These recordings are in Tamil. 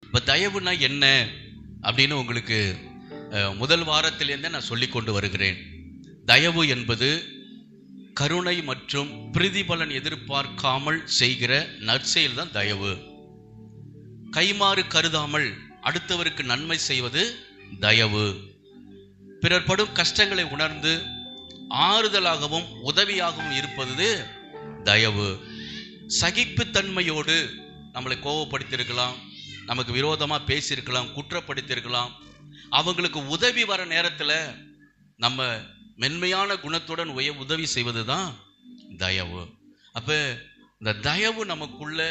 இப்போ தயவுனா என்ன அப்படின்னு உங்களுக்கு முதல் வாரத்திலேருந்தே நான் சொல்லி கொண்டு வருகிறேன். தயவு என்பது கருணை மற்றும் பிரதிபலன் எதிர்பார்க்காமல் செய்கிற நற்செயல் தான் தயவு. கைமாறு கருதாமல் அடுத்தவருக்கு நன்மை செய்வது தயவு. பிறர் படும் கஷ்டங்களை உணர்ந்து ஆறுதலாகவும் உதவியாகவும் இருப்பது தயவு. சகிப்புத்தன்மையோடு நம்மளை கோபப்படுத்தியிருக்கலாம், நமக்கு விரோதமாக பேசியிருக்கலாம், குற்றப்படுத்தியிருக்கலாம், அவங்களுக்கு உதவி வர நேரத்தில் நம்ம மென்மையான குணத்துடன் உதவி செய்வது தான் தயவு. அப்போ இந்த தயவு நமக்குள்ள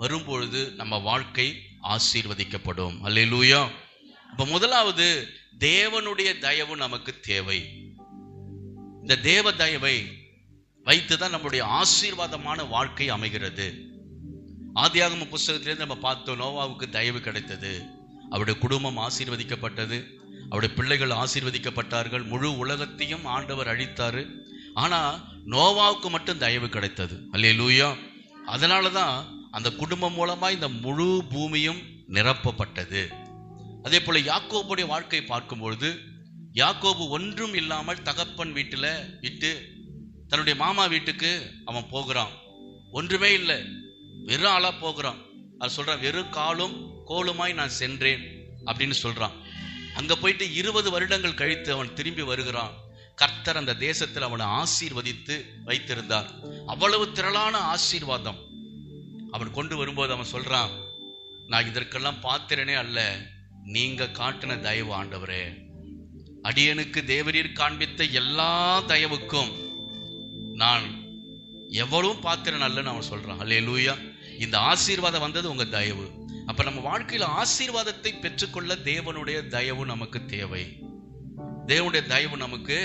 வரும்பொழுது நம்ம வாழ்க்கை ஆசீர்வதிக்கப்படும். அல்லேலூயா. இப்போ முதலாவது தேவனுடைய தயவு நமக்கு தேவை. இந்த தேவ தயவை வைத்து தான் நம்முடைய ஆசீர்வாதமான வாழ்க்கை அமைகிறது. ஆதியாகம புஸ்தகத்திலிருந்து நம்ம பார்த்தோம், நோவாவுக்கு தயவு கிடைத்தது, அவருடைய குடும்பம் ஆசீர்வதிக்கப்பட்டது, அவருடைய பிள்ளைகள் ஆசீர்வதிக்கப்பட்டார்கள், முழு உலகத்தையும் ஆண்டவர் அழித்தாரு. ஆனா நோவாவுக்கு மட்டும் தயவு கிடைத்தது. அல்லேலூயா. அதனால தான் அந்த குடும்பம் மூலமா இந்த முழு பூமியும் நிரப்பப்பட்டது. அதே போல யாக்கோபுடைய வாழ்க்கையை பார்க்கும்பொழுது, யாக்கோபு ஒன்றும் இல்லாமல் தகப்பன் வீட்டில் விட்டு தன்னுடைய மாமா வீட்டுக்கு அவன் போகிறான். ஒன்றுமே இல்லை, வெறும் ஆளா போகிறான். அது சொல்றான், வெறும் காலும் கோலுமாய் நான் சென்றேன் அப்படின்னு சொல்றான். அங்க போயிட்டு 20 வருடங்கள் கழித்து அவன் திரும்பி வருகிறான். கர்த்தர் அந்த தேசத்தில் அவனை ஆசீர்வதித்து வைத்திருந்தார். அவ்வளவு திரளான ஆசீர்வாதம் அவன் கொண்டு வரும்போது அவன் சொல்றான், நான் இதற்கெல்லாம் பாத்திரனே அல்ல, நீங்க காட்டின தயவு ஆண்டவரே, அடியனுக்கு தேவரீர் காண்பித்த எல்லா தயவுக்கும் நான் எவ்வளவு பாத்திரன் அல்லன்னு அவன் சொல்றான். அல்லேலூயா. இந்த ஆசீர்வாதம் வந்தது உங்க தயவு. அப்ப நம்ம வாழ்க்கையில ஆசீர்வாதத்தை பெற்றுக்கொள்ள தேவனுடைய தயவு நமக்கு தேவை. தேவனுடைய தயவு நமக்கு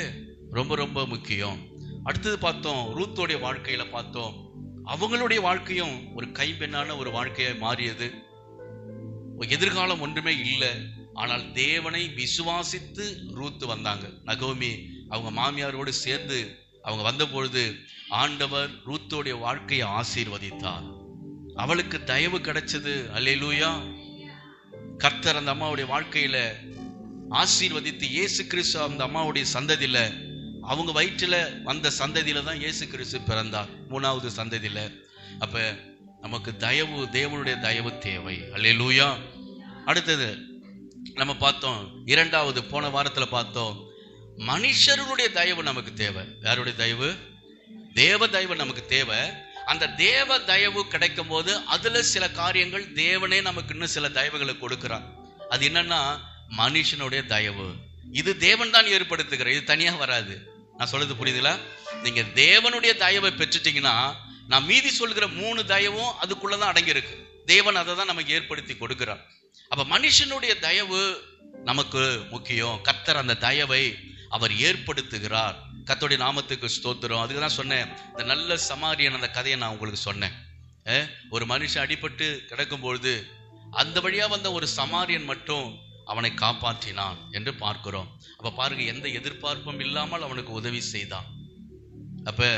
ரொம்ப ரொம்ப முக்கியம். அடுத்தது பார்த்தோம், ரூத்தோடைய வாழ்க்கையில பார்த்தோம், அவங்களுடைய வாழ்க்கையும் ஒரு கைம்பெண்ணான ஒரு வாழ்க்கையை மாறியது. எதிர்காலம் ஒன்றுமே இல்லை, ஆனால் தேவனை விசுவாசித்து ரூத்து வந்தாங்க. நகோமி அவங்க மாமியாரோடு சேர்ந்து அவங்க வந்த பொழுது ஆண்டவர் ரூத்தோடைய வாழ்க்கையை ஆசீர்வதித்தார். அவளுக்கு தயவு கிடைச்சது. அல்லேலூயா. கர்த்தர் அந்த அம்மாவுடைய வாழ்க்கையில ஆசீர்வதித்து இயேசு கிறிஸ்து அந்த அம்மாவுடைய சந்ததியில, அவங்க வயிற்றுல வந்த சந்ததியில தான் இயேசு கிறிஸ்து பிறந்தார், 3வது சந்ததியில. அப்ப நமக்கு தயவு, தேவனுடைய தயவு தேவை. அல்லேலூயா. அடுத்தது நம்ம பார்த்தோம், 2வது போன வாரத்துல பார்த்தோம், மனுஷருடைய தயவு நமக்கு தேவை. யாருடைய தயவு? தேவ தயவு நமக்கு தேவை. அந்த தேவ தயவு கிடைக்கும் போது அதுல சில காரியங்கள் தேவனே நமக்கு இன்னும் சில தயவுகளை கொடுக்கிறான். அது என்னன்னா மனுஷனுடைய தயவு. இது தேவன் தான் ஏற்படுத்துகிற, இது தனியா வராது. நான் சொல்றது புரியுதுங்களா? நீங்க தேவனுடைய தயவை பெற்றுட்டீங்கன்னா நான் மீதி சொல்கிற 3 தயவும் அதுக்குள்ளதான் அடங்கி இருக்கு. தேவன் அதை தான் நமக்கு ஏற்படுத்தி கொடுக்கிறார். அப்ப மனுஷனுடைய தயவு நமக்கு முக்கியம். கர்த்தர் அந்த தயவை அவர் ஏற்படுத்துகிறார். கர்த்தருடைய நாமத்துக்கு ஸ்தோத்திரம். அதுக்கு தான் சொன்னேன், இந்த நல்ல சமாரியன் அந்த கதையை நான் உங்களுக்கு சொன்னேன். ஒரு மனுஷன் அடிபட்டு கிடக்கும் பொழுது அந்த வழியா வந்த ஒரு சமாரியன் மட்டும் அவனை காப்பாற்றினான் என்று பார்க்கிறோம். அப்ப பாருங்க, எந்த எதிர்பார்ப்பும் இல்லாமல் அவனுக்கு உதவி செய்தான். அப்ப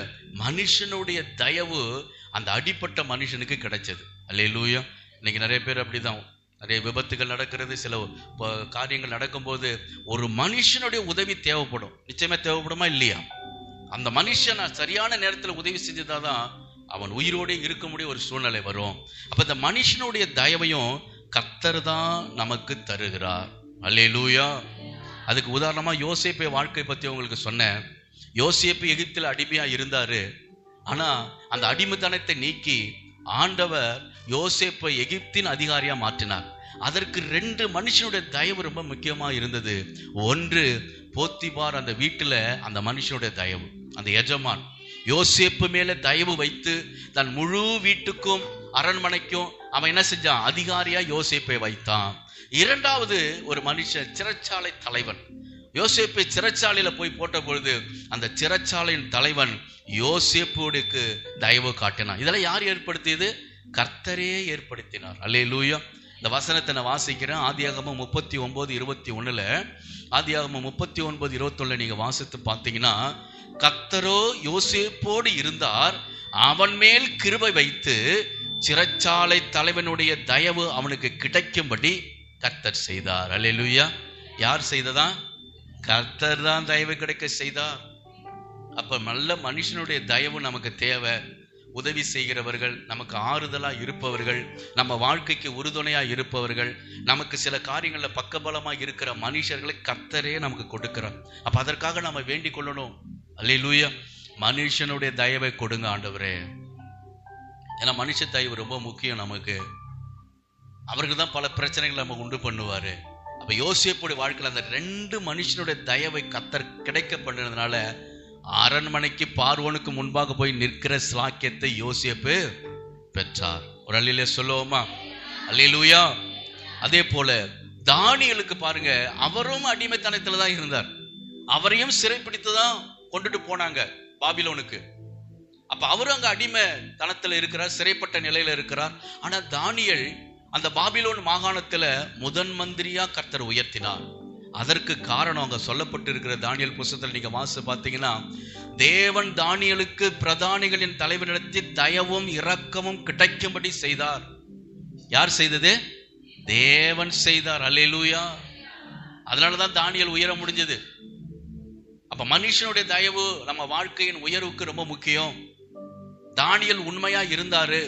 மனுஷனுடைய தயவு அந்த அடிப்பட்ட மனுஷனுக்கு கிடைச்சது. அல்லேலூயா. இன்னைக்கு நிறைய பேர் அப்படிதான், நிறைய விபத்துகள் நடக்கிறது, சில காரியங்கள் நடக்கும்போது ஒரு மனுஷனுடைய உதவி தேவைப்படும். நிச்சயமா தேவைப்படுமா இல்லையா? அந்த மனுஷன் சரியான நேரத்தில் உதவி செஞ்சதாதான் அவன் உயிரோடு இருக்க முடிய ஒரு சூழ்நிலை வரும். அப்ப இந்த மனுஷனுடைய தயவையும் கர்த்தர் தான் நமக்கு தருகிறார். அல்லேலூயா. அதுக்கு உதாரணமா யோசேப்பு வாழ்க்கை பத்தி உங்களுக்கு சொன்னேன். யோசேப்பு எகிப்தில் அடிமையா இருந்தாரு. ஆனா அந்த அடிமைத்தனத்தை நீக்கி ஆண்டவர் யோசேப்பை எகிப்தின் அதிகாரியா மாற்றினார். அதற்கு 2 மனுஷனுடைய தயவு ரொம்ப முக்கியமா இருந்தது. ஒன்று, போத்திபார் அந்த வீட்டுல அந்த மனுஷனுடைய தயவு. அந்த எஜமான் யோசேப்பு மேல தயவு வைத்து தன் முழு வீட்டுக்கும் அரண்மனைக்கும் அவன் என்ன செஞ்சான்? அதிகாரியா யோசேப்பை வைத்தான். 2வது ஒரு மனுஷன், சிறைச்சாலை தலைவன். யோசேப்பை சிறைச்சாலையில போய் போட்ட பொழுது அந்த சிறைச்சாலையின் தலைவன் யோசேப்புக்கு தயவு காட்டினான். இதெல்லாம் யார் ஏற்படுத்தியது? கர்த்தரே ஏற்படுத்தினார். அல்லேலூயா. இந்த வசனத்தை நான் வாசிக்கிறேன். ஆதியாகமம் 39:21. ஆதியாகமம் 39:21 நீங்க வாசித்து பார்த்தீங்கன்னா, கர்த்தரோ யோசேப்போடு இருந்தார், அவன் மேல் கிருபை வைத்து சிறைச்சாலை தலைவனுடைய தயவு அவனுக்கு கிடைக்கும்படி கர்த்தர் செய்தார். அல்லேலூயா. யார் செய்ததா? கர்த்தர் தான் தயவு கிடைக்க செய்தார். அப்ப நல்ல மனுஷனுடைய தயவு நமக்கு தேவை. உதவி செய்கிறவர்கள், நமக்கு ஆறுதலா இருப்பவர்கள், நம்ம வாழ்க்கைக்கு உறுதுணையா இருப்பவர்கள், நமக்கு சில காரியங்கள்ல பக்கபலமா இருக்கிற மனுஷர்களை கர்த்தரே நமக்கு கொடுக்கிறார். அப்ப அதற்காக நம்ம வேண்டிக் கொள்ளணும். அல்லேலூயா. மனுஷனுடைய தயவை கொடுங்க ஆண்டவரே. ஏன்னா மனுஷ தயவு ரொம்ப முக்கியம் நமக்கு. அவருக்கு தான் பல பிரச்சனைகளை நம்ம உண்டு பண்ணுவாரு. அப்ப யோசேப்புடைய வாழ்க்கையில் அந்த 2 மனுஷனுடைய தயவை கர்த்தர் கிடைக்க பண்ணதுனால அரண்மனைக்கு பார்வோனுக்கு முன்பாக போய் நிற்கிற ஸ்லாக்கியத்தை யோசேப்பு பெற்றார். ஒரு அல்லேலூயா சொல்லுவோமா? அல்லேலூயா. அதே போல தானியேலுக்கு பாருங்க, அவரும் அடிமைத்தனத்துல தான் இருந்தார். அவரையும் சிறைப்பிடித்து தான் கொண்டுட்டு போனாங்க பாபிலோனுக்கு. அப்ப அவரும் அங்க அடிமை தனத்துல இருக்கிறார், சிறைப்பட்ட நிலையில இருக்கிறார். ஆனா தானியேல் அந்த பாபிலோன் மாகாணத்துல முதன் மந்திரியா கர்த்தர் உயர்த்தினார். அதற்கு காரணம் அங்க சொல்லப்பட்டு இருக்கிற தானியேல் புத்தகத்தில் நீங்க வாசித்து பார்த்தீங்கன்னா, தேவன் தானியேலுக்கு பிரதானிகளின் தலைவனிடத்தில் தயவும் இரக்கமும் கிடைக்கும்படி செய்தார். யார் செய்தது? தேவன் செய்தார். அல்லேலூயா. அதனாலதான் தானியேல் உயர முடிஞ்சது. அப்ப மனுஷனுடைய தயவு நம்ம வாழ்க்கையின் உயர்வுக்கு ரொம்ப முக்கியம். தானியேல் உண்மையா இருந்தாரு,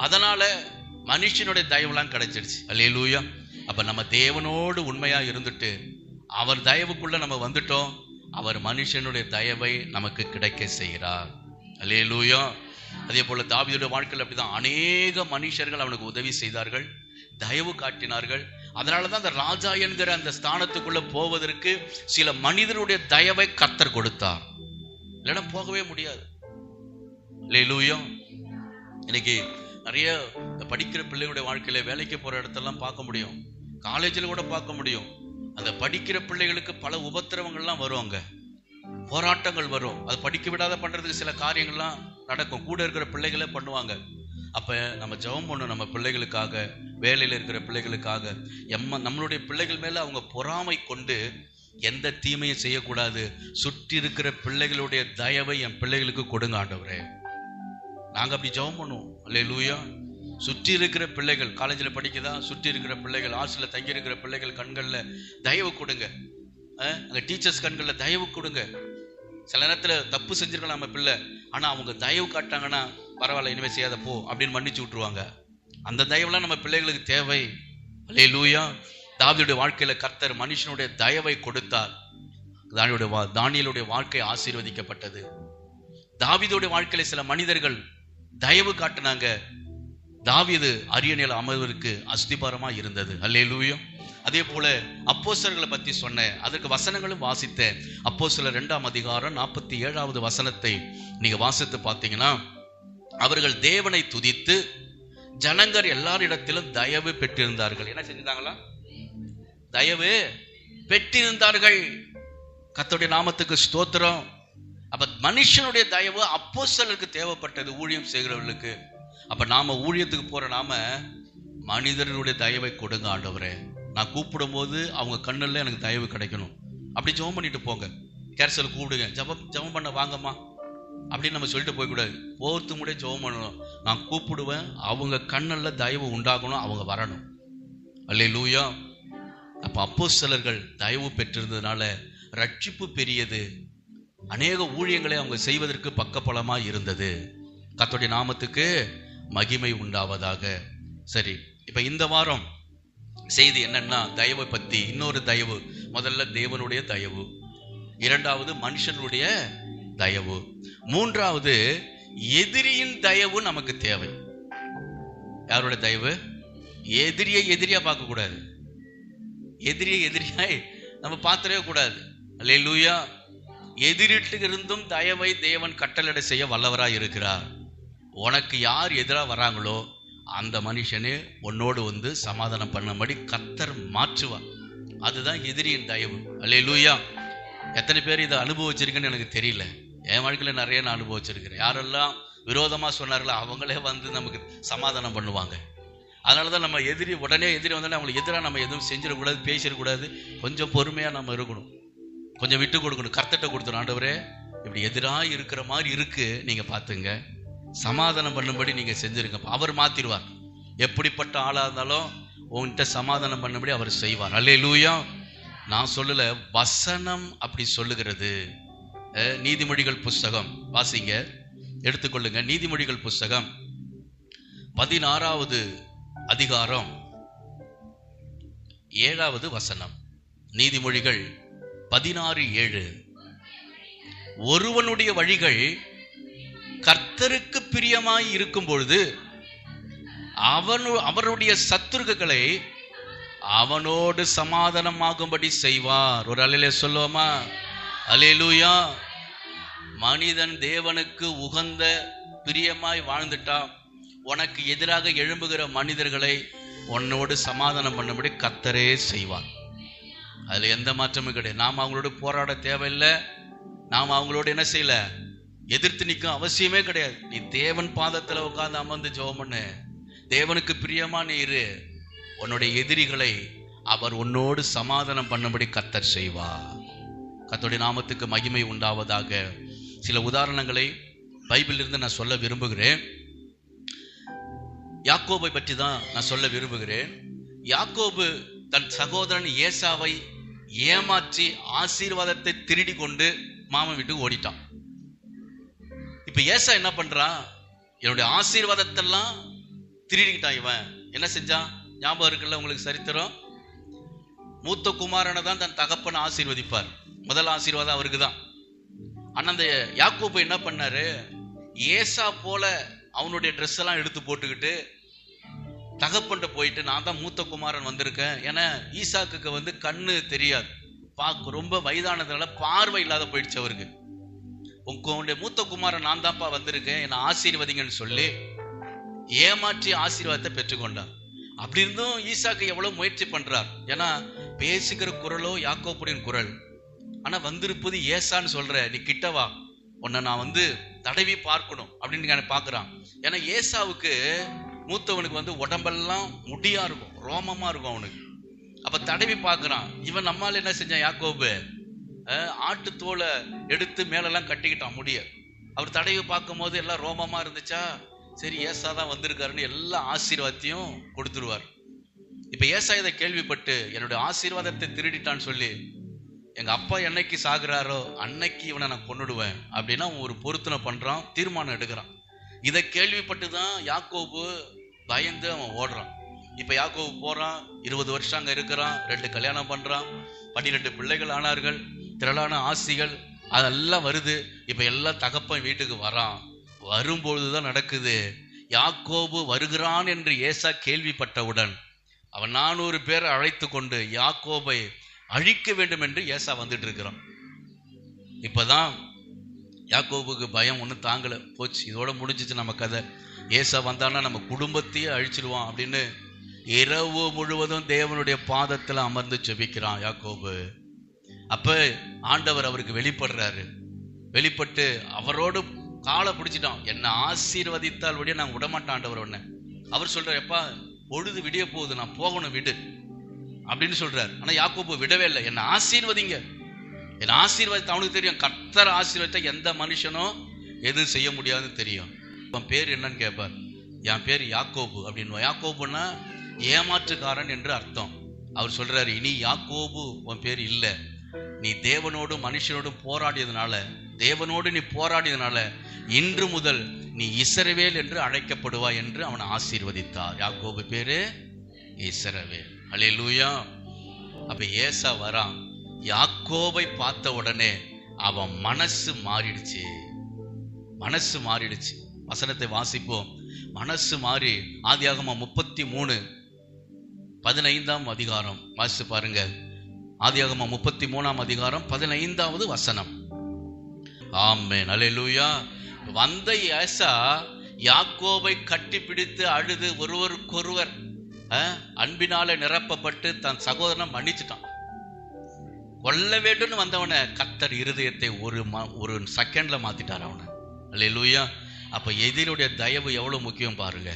அதனால மனுஷனுடைய தயவுலாம் கிடைச்சிருச்சு. அல்லேலூயா. அப்ப நம்ம தேவனோடு உண்மையா இருந்துட்டு அவர் தயவுக்குள்ள நம்ம வந்துட்டோம், அவர் மனுஷனுடைய தயவை நமக்கு கிடைக்க செய்கிறார். அல்லேலூயா. அதே போல தாவீதுடைய வாழ்க்கையில் அப்படிதான் அநேக மனுஷர்கள் அவனுக்கு உதவி செய்தார்கள், தயவு காட்டினார்கள். அதனாலதான் அந்த ராஜா என்கிற அந்த ஸ்தானத்துக்குள்ள போவதற்கு சில மனிதருடைய தயவை கர்த்தர் கொடுத்தார். இல்லைன்னா போகவே முடியாது. அல்லேலூயா. இன்னைக்கு நிறைய படிக்கிற பிள்ளைகளுடைய வாழ்க்கையில வேலைக்கு போற இடத்தெல்லாம் பார்க்க முடியும், காலேஜில் கூட பார்க்க முடியும். அந்த படிக்கிற பிள்ளைகளுக்கு பல உபத்திரவங்கள்லாம் வரும், அங்க போராட்டங்கள் வரும். அது படிக்க விடாத பண்றதுக்கு சில காரியங்கள்லாம் நடக்கும், கூட இருக்கிற பிள்ளைகளே பண்ணுவாங்க. அப்ப நம்ம ஜெபம் பண்ணணும் நம்ம பிள்ளைகளுக்காக, வேலையில இருக்கிற பிள்ளைகளுக்காக. நம்மளுடைய பிள்ளைகள் மேல அவங்க பொறாமை கொண்டு எந்த தீமையும் செய்யக்கூடாது. சுற்றி இருக்கிற பிள்ளைகளுடைய தயவை என் பிள்ளைகளுக்கு கொடுங்க ஆண்டவரே. நாங்க அப்படி ஜெபம் பண்ணுவோம். அல்லேலூயா. சுற்றி இருக்கிற பிள்ளைகள், காலேஜில் படிக்குதா, சுற்றி இருக்கிற பிள்ளைகள், ஹாஸ்டல்ல தங்கி இருக்கிற பிள்ளைகள் கண்கள்ல தயவு கொடுங்க. அங்க டீச்சர்ஸ் கண்கள்ல தயவு கொடுங்க. சில நேரத்துல தப்பு செஞ்சிருக்கலாம் நம்ம பிள்ளை, ஆனா அவங்க தயவு காட்டாங்கன்னா பரவாயில்ல, இனிமே செய்யாத போ அப்படின்னு மன்னிச்சு விட்டுருவாங்க. அந்த தயவுலாம் நம்ம பிள்ளைகளுக்கு தேவை. அல்லேலூயா. தாவீதுடைய வாழ்க்கையில கர்த்தர் மனுஷனுடைய தயவை கொடுத்தார். தானியேலுடைய வாழ்க்கை ஆசீர்வதிக்கப்பட்டது. தாவீதுடைய வாழ்க்கையில சில மனிதர்கள் தயவு காட்டினாங்க. தாவீது அரியணையில் அமர்வதற்கு அஸ்திபாரமா இருந்தது. அல்லேலூயா. அதே போல அப்போஸ்தலர்களை பத்தி சொன்னேன், அதற்கு வசனங்களும் வாசித்தேன். அப்போஸ்தலர் 2ஆம் அதிகாரம் 47வது வசனத்தை நீங்க வாசித்து பார்த்தீங்கன்னா, அவர்கள் தேவனை துதித்து ஜனங்கர் எல்லாரிடத்திலும் தயவு பெற்றிருந்தார்கள். என்ன செஞ்சிருந்தாங்களா? தயவு பெற்றிருந்தார்கள். கர்த்தருடைய நாமத்துக்கு ஸ்தோத்திரம். அப்ப மனுஷனுடைய தயவு அப்போஸ்தலருக்கு தேவைப்பட்டது, ஊழியம் செய்கிறவர்களுக்கு. அப்ப நாம ஊழியத்துக்கு போற நாம மனிதர்களுடைய தயவை கொடுங்க ஆண்டவரே. நான் கூப்பிடும் போது அவங்க கண்ணுல எனக்கு தயவு கிடைக்கணும். அப்படி ஜெபம் பண்ணிட்டு போங்க. கேர்சல் கூப்பிடுங்க, ஜெபம் பண்ண வாங்கம்மா அப்படின்னு நம்ம சொல்லிட்டு போய்க்கூடாது. போர்த்து முடிய ஜெபம் பண்ணணும். நான் கூப்பிடுவேன், அவங்க கண்ணுல தயவு உண்டாகணும், அவங்க வரணும். அல்லேலூயா. அப்ப அப்போஸ்தலர்கள் தயவு பெற்றிருந்ததுனால ரட்சிப்பு பெரியது. அநேக ஊழியங்களை அவங்க செய்வதற்கு பக்கபலமா இருந்தது. கர்த்தருடைய நாமத்துக்கு மகிமை உண்டாவதாக. சரி, இப்ப இந்த வாரம் செய்தி என்னன்னா, தயவை பத்தி. இன்னொரு தயவு, முதல்ல தேவனுடைய தயவு, இரண்டாவது மனுஷனுடைய தயவு, மூன்றாவது எதிரியின் தயவு நமக்கு தேவை. யாருடைய தயவு? எதிரியை எதிரியா பார்க்க கூடாது, எதிரியை எதிரியாய் நம்ம பார்த்துடவே கூடாது. அல்லேலூயா. எதிரிட்டு இருந்தும் தயவை தேவன் கட்டளை செய்ய வல்லவராய் இருக்கிறார். உனக்கு யார் எதிராக வராங்களோ அந்த மனுஷனே உன்னோடு வந்து சமாதானம் பண்ணும்படி கர்த்தர் மாற்றுவார். அதுதான் எதிரியின் தயவு. அல்லேலூயா. எத்தனை பேர் இதை அனுபவிச்சிருக்குன்னு எனக்கு தெரியல. என் வாழ்க்கையில நிறைய நான் அனுபவிச்சிருக்கிறேன். யாரெல்லாம் விரோதமா சொன்னார்களோ அவங்களே வந்து நமக்கு சமாதானம் பண்ணுவாங்க. அதனாலதான் நம்ம உடனே எதிரி வந்தாலும் அவங்களுக்கு எதிராக நம்ம எதுவும் செஞ்சிடக்கூடாது, பேசிடக்கூடாது. கொஞ்சம் பொறுமையா நம்ம இருக்கணும், கொஞ்சம் விட்டு கொடுக்கணும். கர்த்தர்ட்ட கொடுத்துரும். ஆண்டவரே, இப்படி எதிராக இருக்கிற மாதிரி இருக்கு, நீங்க பாத்துங்க, சமாதானம் பண்ணும்படி நீங்க செஞ்சிருங்க. அவர் மாத்திடுவார். எப்படிப்பட்ட ஆளா இருந்தாலும் உன்கிட்ட சமாதானம் பண்ணும்படி அவர் செய்வார். அல்லேலூயா. நான் சொல்லல, வசனம் அப்படி சொல்லுகிறது. நீதிமொழிகள் புஸ்தகம் வாசிங்க, எடுத்துக்கொள்ளுங்க. நீதிமொழிகள் புஸ்தகம் 16வது அதிகாரம் 7வது வசனம். நீதிமொழிகள் 16:7. ஒருவனுடைய வழிகள் கர்த்தருக்கு பிரியமாய் இருக்கும் பொழுது அவனுடைய சத்துருக்களை அவனோடு சமாதானமாகும்படி செய்வார். ஒரு அல்லேலூயா சொல்லுவோமா? அல்லேலூயா. மனிதன் தேவனுக்கு உகந்த பிரியமாய் வாழ்ந்துட்டா உனக்கு எதிராக எழும்புகிற மனிதர்களை உன்னோடு சமாதானம் பண்ணும்படி கர்த்தரே செய்வார். அதுல எந்த மாற்றமும் கிடையாது. நாம் அவங்களோட போராட தேவையில்லை. நாம் அவங்களோட என்ன செய்யல, எதிர்த்து நிற்கும் அவசியமே கிடையாது. நீ தேவன் பாதத்துல உட்கார்ந்து அமர்ந்து ஜெபம் பண்ணு. தேவனுக்கு பிரியமா நீ இரு. உன்னுடைய எதிரிகளை அவர் உன்னோடு சமாதானம் பண்ணும்படி கர்த்தர் செய்வார். கர்த்தருடைய நாமத்துக்கு மகிமை உண்டாவதாக. சில உதாரணங்களை பைபிளில் இருந்து நான் சொல்ல விரும்புகிறேன். யாக்கோபை பற்றி தான் நான் சொல்ல விரும்புகிறேன். யாக்கோபு தன் சகோதரன் ஏசாவை ஏமாற்றி ஆசீர்வாதத்தை திருடி கொண்டு மாமன் வீட்டுக்கு ஓடிட்டான். இப்ப ஏசா என்ன பண்றான்? என்னுடைய ஆசீர்வாதத்தெல்லாம் திருடிக்கிட்டான். இவன் என்ன செஞ்சான்? ஞாபகம் இருக்குல்ல உங்களுக்கு சரித்திரம். மூத்த குமாரனை தான் தன் தகப்பனை ஆசீர்வதிப்பார். முதல் ஆசீர்வாதம் அவருக்கு தான். ஆனா அந்த யாக்கோபு என்ன பண்ணாரு? ஏசா போல அவனுடைய ட்ரெஸ் எல்லாம் எடுத்து போட்டுக்கிட்டு தகப்பன்ட்ட போயிட்டு, நான் தான் மூத்த குமாரன் வந்திருக்கேன். ஏன்னா ஈசாக்குக்கு கண்ணு தெரியாது, ரொம்ப வயதானதுனால பார்வை இல்லாத போயிடுச்சு அவருக்கு. உங்களுடைய மூத்த குமாரன் நான் தான்ப்பா வந்திருக்கேன், என்னை ஆசீர்வதிங்கன்னு சொல்லி ஏமாற்றி ஆசீர்வாதத்தை பெற்றுக்கொண்டார். அப்படி இருந்தும் ஈசாக்கு எவ்வளவு முயற்சி பண்றார். ஏன்னா பேசுகிற குரலோ யாக்கோபுடைய குரல். ஆனா வந்திருப்பது ஏசான்னு சொல்ற, நீ கிட்டவா, உன்னை நான் தடவி பார்க்கணும் அப்படின்னு பாக்குறான். ஏன்னா ஏசாவுக்கு மூத்தவனுக்கு உடம்பெல்லாம் முடியா இருக்கும், ரோமமா இருக்கும் அவனுக்கு. அப்ப தடவி பார்க்கறான். இவன் நம்மால என்ன செஞ்சான்? யாக்கோபு ஆட்டு தோலை எடுத்து மேலெல்லாம் கட்டிக்கிட்டான் முடிய. அவர் தடவி பார்க்கும் போது எல்லாம் ரோமமா இருந்துச்சா, சரி ஏசா தான் வந்திருக்காருன்னு எல்லா ஆசீர்வாதத்தையும் கொடுத்துருவார். இப்ப ஏசா இதை கேள்விப்பட்டு என்னுடைய ஆசீர்வாதத்தை திருடிட்டான்னு சொல்லி, எங்க அப்பா என்னைக்கு சாகுறாரோ அன்னைக்கு இவனை நான் கொன்னுடுவேன் அப்படின்னா ஒரு பொருத்தனை பண்றான், தீர்மானம் எடுக்கிறான். இதை கேள்விப்பட்டு தான் யாக்கோபு பயந்து அவன் ஓடுறான். இப்ப யாக்கோபு போறான், 20 வருஷம் அங்க இருக்கிறான், 2 கல்யாணம் பண்றான், 12 பிள்ளைகள் ஆனார்கள், திரளான ஆசிகள் அதெல்லாம் வருது. இப்ப எல்லாம் தகப்பன் வீட்டுக்கு வரான். வரும்பொழுதுதான் நடக்குது, யாக்கோபு வருகிறான் என்று ஏசா கேள்விப்பட்டவுடன் அவன் 400 பேரை அழைத்து கொண்டு யாக்கோபை அழிக்க வேண்டும் என்று ஏசா வந்துட்டு இருக்கிறான். இப்பதான் யாக்கோபுக்கு பயம் ஒன்றும் தாங்கல, போச்சு இதோட முடிஞ்சிச்சு நம்ம கதை. ஏசா வந்தான்னா நம்ம குடும்பத்தையே அழிச்சிடுவான் அப்படின்னு இரவு முழுவதும் தேவனுடைய பாதத்துல அமர்ந்து ஜெபிக்கிறான் யாக்கோபு. அப்ப ஆண்டவர் அவருக்கு வெளிப்படுறாரு. வெளிப்பட்டு அவரோடு காலை பிடிச்சிட்டான். என்னை ஆசீர்வதித்தால் விட நான் விடமாட்டான் ஆண்டவர். ஒண்ணு அவர் சொல்றாரு, எப்பா பொழுது விடிய போகுது, நான் போகணும் விடு அப்படின்னு சொல்றாரு. ஆனா யாக்கோபு விடவே இல்லை. என்னை ஆசீர்வதிங்க, என்னை ஆசீர்வாதத்தை அவனுக்கு தெரியும். கர்த்தர் ஆசீர்வாதத்தை எந்த மனுஷனும் எதுவும் செய்ய முடியாதுன்னு தெரியும். உன் பேர் என்னன்னு கேட்பார். என் பேர் யாக்கோபு அப்படின்னு. யாக்கோபுன்னா ஏமாற்றுக்காரன் என்று அர்த்தம். அவர் சொல்றாரு, இனி யாக்கோபு உன் பேர் இல்லை, நீ தேவனோடும் மனுஷனோடும் போராடியதுனால, தேவனோடு நீ போராடியதுனால இன்று முதல் நீ இஸ்ரவேல் என்று அழைக்கப்படுவாய் என்று அவனை ஆசீர்வதித்தார். யாக்கோபு பேரு இஸ்ரவேல். அல்லேலூயா. அப்ப ஏசா வரான். யாக்கோபை பார்த்த உடனே அவன் மனசு மாறிடுச்சு. மனசு மாறிடுச்சு. வசனத்தை வாசிப்போம். மனசு மாறி ஆதியாகமம் 33:15 அதிகாரம் வாசிச்சு பாருங்க. ஆதியாகமம் 33 15வது வசனம். ஆமென், அல்லேலூயா. வந்த ஏசா யாக்கோபை கட்டி பிடித்து அழுது ஒருவருக்கொருவர் அன்பினால நிரப்பப்பட்டு தன் சகோதரனை மன்னிச்சுட்டான். கொல்ல வேண்டும் வந்தவனை கர்த்தர் இருதயத்தை ஒரு செகண்ட்ல மாத்திட்டார் அவனை. அல்லேலூயா. அப்ப எதிரியுடைய தயவு எவ்வளவு முக்கியம் பாருங்க.